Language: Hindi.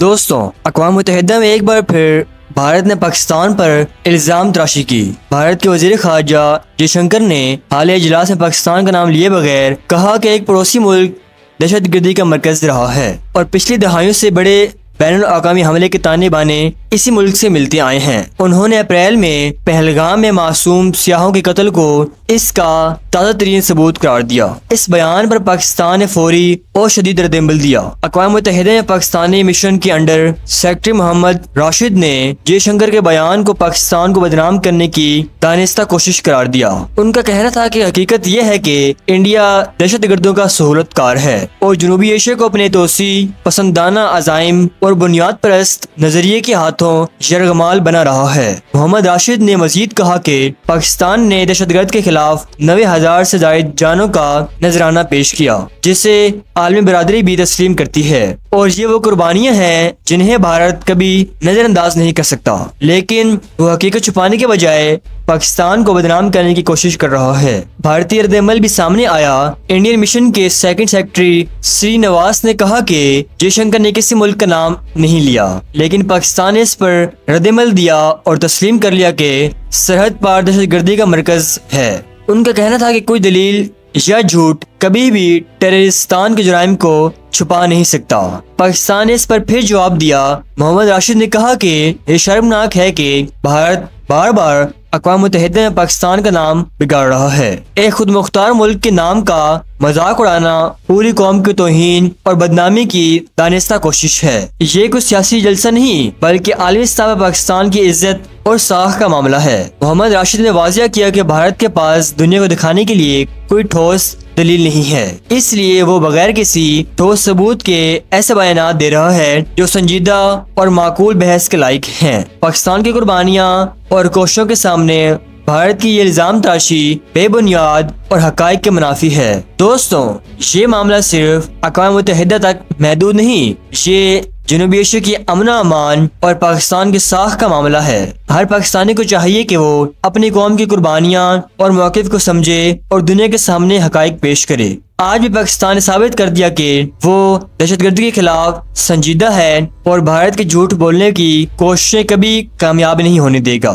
दोस्तों, अक़वाम मुत्तहिदा में एक बार फिर भारत ने पाकिस्तान पर इल्ज़ाम तराशी की। भारत के वज़ीर ख़ारजा जयशंकर ने हालिया इजलास में पाकिस्तान का नाम लिए बगैर कहा कि एक पड़ोसी मुल्क दहशतगर्दी का मरकज़ रहा है और पिछली दहाइयों से बड़े बैनुल-अक़वामी हमले के ताने बाने इसी मुल्क से मिलते आए हैं। उन्होंने अप्रैल में पहलगाम में मासूम सियाहों के कत्ल को इसका ताज़ा तरीन सबूत करार दिया। इस बयान पर पाकिस्तान ने फौरी और शदीद रद्द-ए-अमल दिया। अक़वाम मुत्तहिदा में पाकिस्तानी मिशन के अंडर सेक्रेटरी मोहम्मद राशिद ने जयशंकर के बयान को पाकिस्तान को बदनाम करने की दानिस्ता कोशिश करार दिया। उनका कहना था कि हकीकत यह है कि इंडिया दहशतगर्दों का सहूलतकार है और जनूबी एशिया को अपने तोसी पसंदाना अज़ाइम और बुनियाद परस्त नजरिए के हाथों यरगमाल बना रहा है। मोहम्मद राशिद ने मजीद कहा कि पाकिस्तान ने दहशतगर्द के खिलाफ 90,000 से ज्यादा जानों का नजराना पेश किया, जिसे आलमी बरादरी भी तस्लीम करती है और ये वो कुर्बानियां हैं जिन्हें भारत कभी नजरअंदाज नहीं कर सकता। लेकिन वो हकीकत छुपाने के बजाय पाकिस्तान को बदनाम करने की कोशिश कर रहा है। भारतीय रद्द-ए-अमल भी सामने आया। इंडियन मिशन के सेकंड सेक्रेटरी श्रीनिवास ने कहा कि जयशंकर ने किसी मुल्क का नाम नहीं लिया, लेकिन पाकिस्तान ने इस पर रद्द-ए-अमल दिया और तस्लीम कर लिया कि सरहद पार दहशतगर्दी का मरकज है। उनका कहना था कि कोई दलील या झूठ कभी भी टेररिस्तान के जुराइम को छुपा नहीं सकता। पाकिस्तान ने इस पर फिर जवाब दिया। मोहम्मद राशिद ने कहा कि यह शर्मनाक है कि भारत बार बार अक़वाम मुत्तहिदा में पाकिस्तान का नाम बिगाड़ रहा है। एक खुद मुख्तार मुल्क के नाम का मजाक उड़ाना पूरी कौम की तौहीन और बदनामी की दानिस्ता कोशिश है। ये कोई सियासी जलसा नहीं बल्कि आलमी सतह पर पाकिस्तान की इज्जत और साख का मामला है। मोहम्मद राशिद ने वाज़िया किया कि भारत के पास दुनिया को दिखाने के लिए कोई ठोस दलील नहीं है, इसलिए वो बगैर किसी ठोस सबूत के ऐसे बयानात दे रहा है जो संजीदा और माकूल बहस के लायक हैं। पाकिस्तान की कुर्बानियां और कोशिशों के सामने भारत की ये इल्जाम तराशी बेबुनियाद और हकाइक के मुनाफी है। दोस्तों, ये मामला सिर्फ अक़वाम मुत्तहिदा तक महदूद नहीं, ये जनूबी एशिया की अमन अमान और पाकिस्तान के साख का मामला है। हर पाकिस्तानी को चाहिए कि वो अपनी कौम की कुर्बानियां और मौक़िफ़ को समझे और दुनिया के सामने हकाइक पेश करे। आज भी पाकिस्तान ने साबित कर दिया कि वो दहशतगर्दी के खिलाफ संजीदा है और भारत के झूठ बोलने की कोशिशें कभी कामयाब नहीं होने देगा।